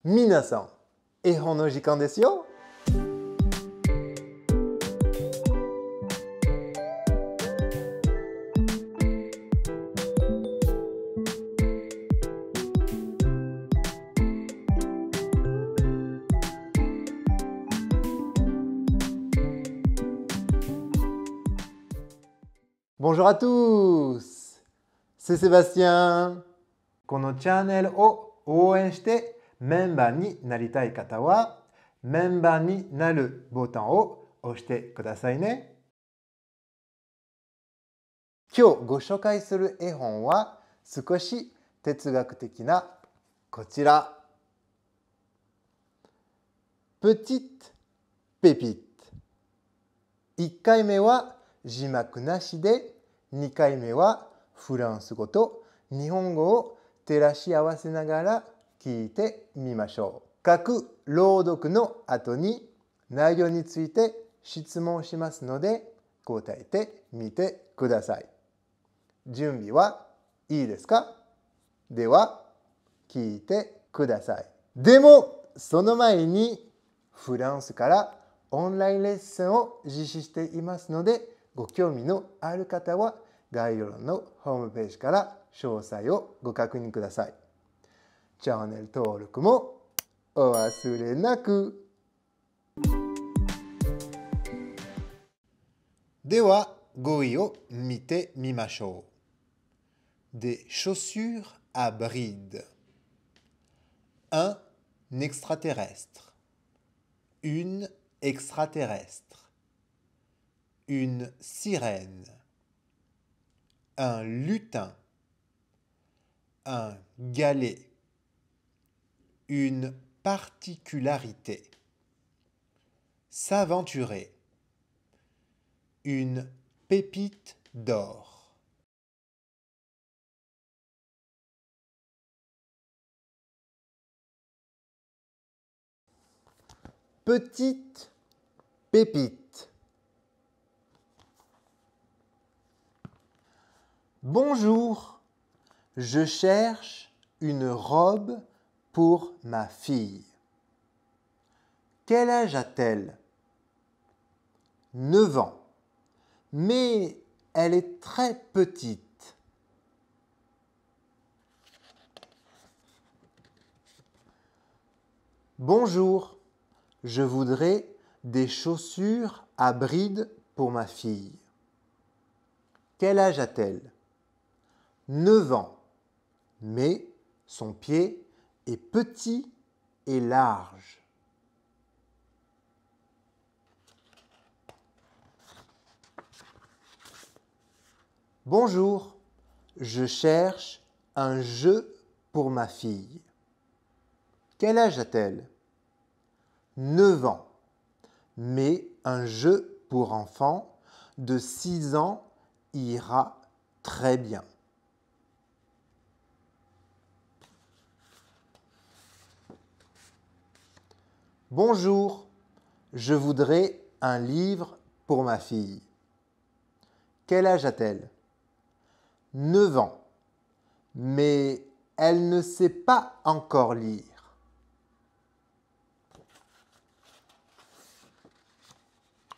皆さん、絵本の時間ですよ。Bonjour à tous! C'est Sébastien! このチャンネルを応援してメンバーになりたい方は、メンバーになるボタンを押してくださいね。今日ご紹介する絵本は少し哲学的なこちら。Petite Pépite。1回目は字幕なしで、2回目はフランス語と日本語を照らし合わせながら聞いてみましょう。各朗読の後に内容について質問しますので答えてみてください。準備はいいですか？では聞いてください。でもその前にフランスからオンラインレッスンを実施していますので、ご興味のある方は概要欄のホームページから詳細をご確認ください。チャンネル登録もお忘れなく。では語彙を見てみましょう。Des chaussures à bride. Un extraterrestre. Une extraterrestre. Une sirène. Un lutin. Un galet. Une particularité. S'aventurer. Une pépite d'or. Petite pépite. Bonjour, je cherche une robe pour ma fille. Quel âge a-t-elle? 9 ans. Mais elle est très petite. Bonjour, je voudrais des chaussures à bride pour ma fille. Quel âge a-t-elle? 9 ans. Mais son pied est petit et large. Bonjour, je cherche un jeu pour ma fille. Quel âge a-t-elle? 9 ans. Mais un jeu pour enfants de 6 ans ira très bien. Bonjour, je voudrais un livre pour ma fille. Quel âge a-t-elle? 9 ans. Mais elle ne sait pas encore lire.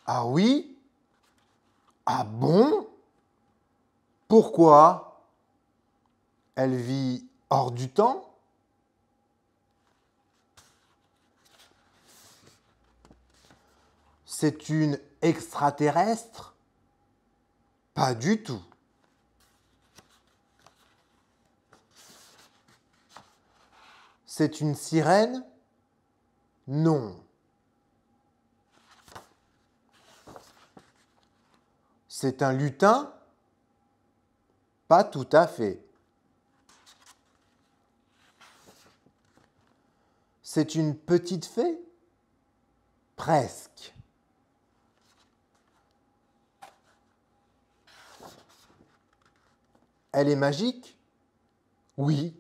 Ah oui? Ah bon? Pourquoi? Elle vit hors du temps? C'est une extraterrestre? Pas du tout. C'est une sirène? Non. C'est un lutin? Pas tout à fait. C'est une petite fée? Presque. Elle est magique? Oui.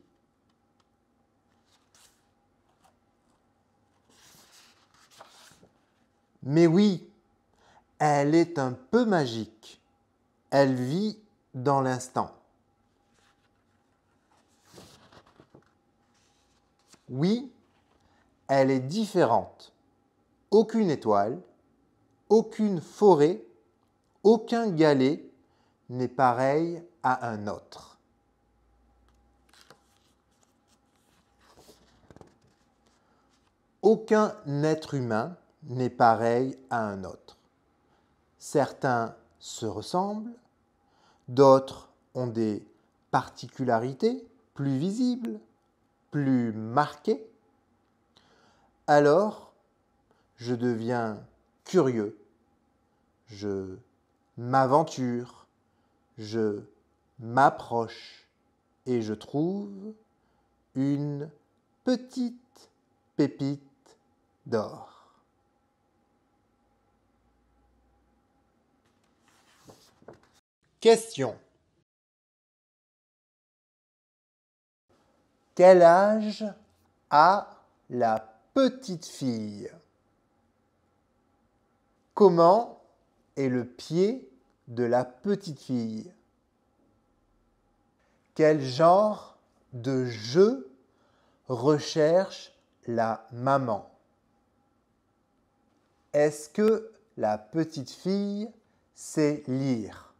Mais oui, elle est un peu magique. Elle vit dans l'instant. Oui, elle est différente. Aucune étoile, aucune forêt, aucun galet n'est pareil à un autre. Aucun être humain n'est pareil à un autre. Certains se ressemblent, d'autres ont des particularités plus visibles, plus marquées. Alors, je deviens curieux, je m'aventure, je m'approche et je trouve une petite pépite d'or. Question. Quel âge a la petite fille? Comment est le pied de la petite fille? Quel genre de jeu recherche la maman? Est-ce que la petite fille sait lire?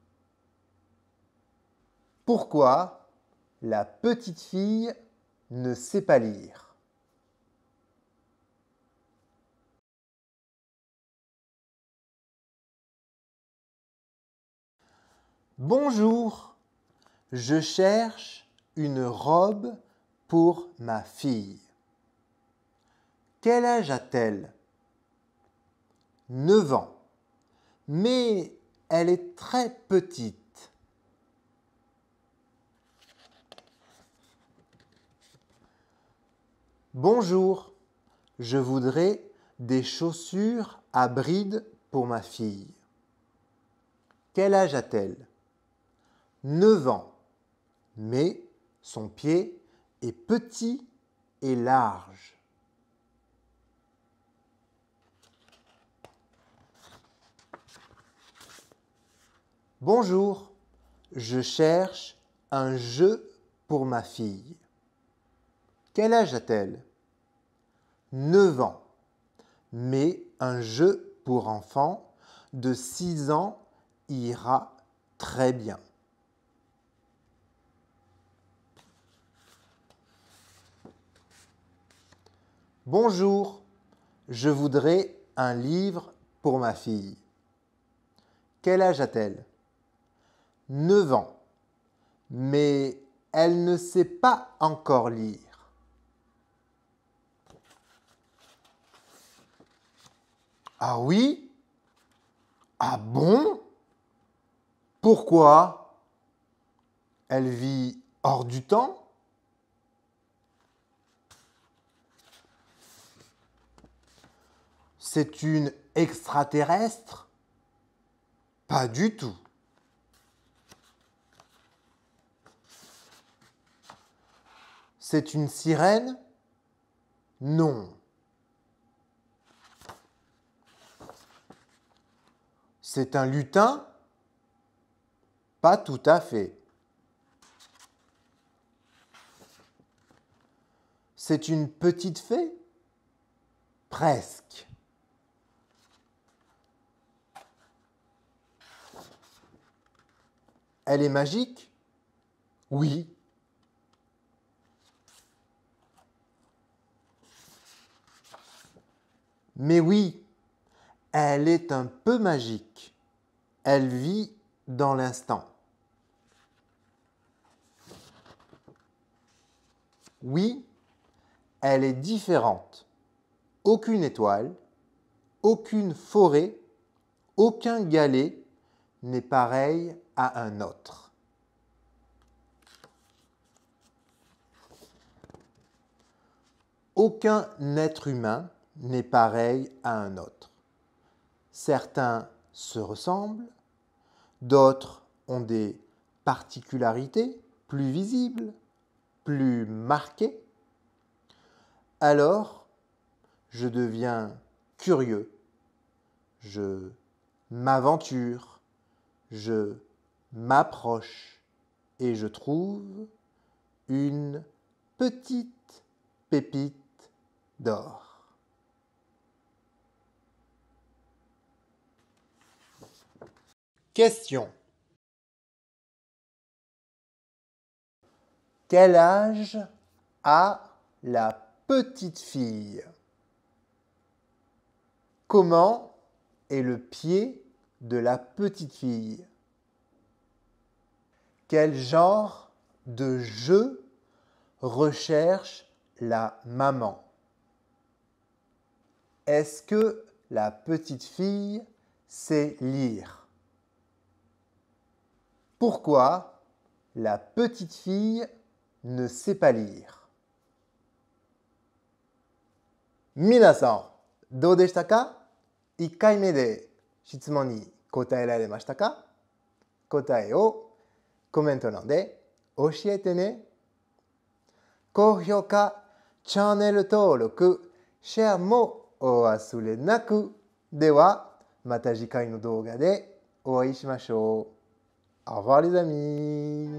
Pourquoi la petite fille ne sait pas lire? Bonjour, je cherche une robe pour ma fille. Quel âge a-t-elle? 9 ans. Mais elle est très petite. Bonjour, je voudrais des chaussures à brides pour ma fille. Quel âge a-t-elle? 9 ans. Mais son pied est petit et large. Bonjour, je cherche un jeu pour ma fille. Quel âge a-t-elle? 9 ans. Mais un jeu pour enfants de 6 ans ira très bien. Bonjour, je voudrais un livre pour ma fille. Quel âge a-t-elle? 9 ans. Mais elle ne sait pas encore lire. Ah oui? Ah bon? Pourquoi? Elle vit hors du temps? C'est une extraterrestre? Pas du tout. C'est une sirène? Non. C'est un lutin? Pas tout à fait. C'est une petite fée? Presque. Elle est magique? Oui. Mais oui, elle est un peu magique. Elle vit dans l'instant. Oui, elle est différente. Aucune étoile, aucune forêt, aucun galet n'est pareil à un autre. Aucun être humain n'est pareil à un autre. Certains se ressemblent, d'autres ont des particularités plus visibles, plus marquées. Alors, je deviens curieux, je m'aventure, je m'approche et je trouve une petite pépite d'or. Question. Quel âge a la petite fille? Comment est le pied de la petite fille? Quel genre de jeu recherche la maman? Est-ce que la petite fille sait lire? Pourquoi la petite fille ne sait pas lire? 皆さん、どうでしたか？ 1 回目で質問に答えられましたか？答えをコメント欄で教えてね。高評価、チャンネル登録、シェアもお忘れなく。では、また次回の動画でお会いしましょう。Au revoir les amis!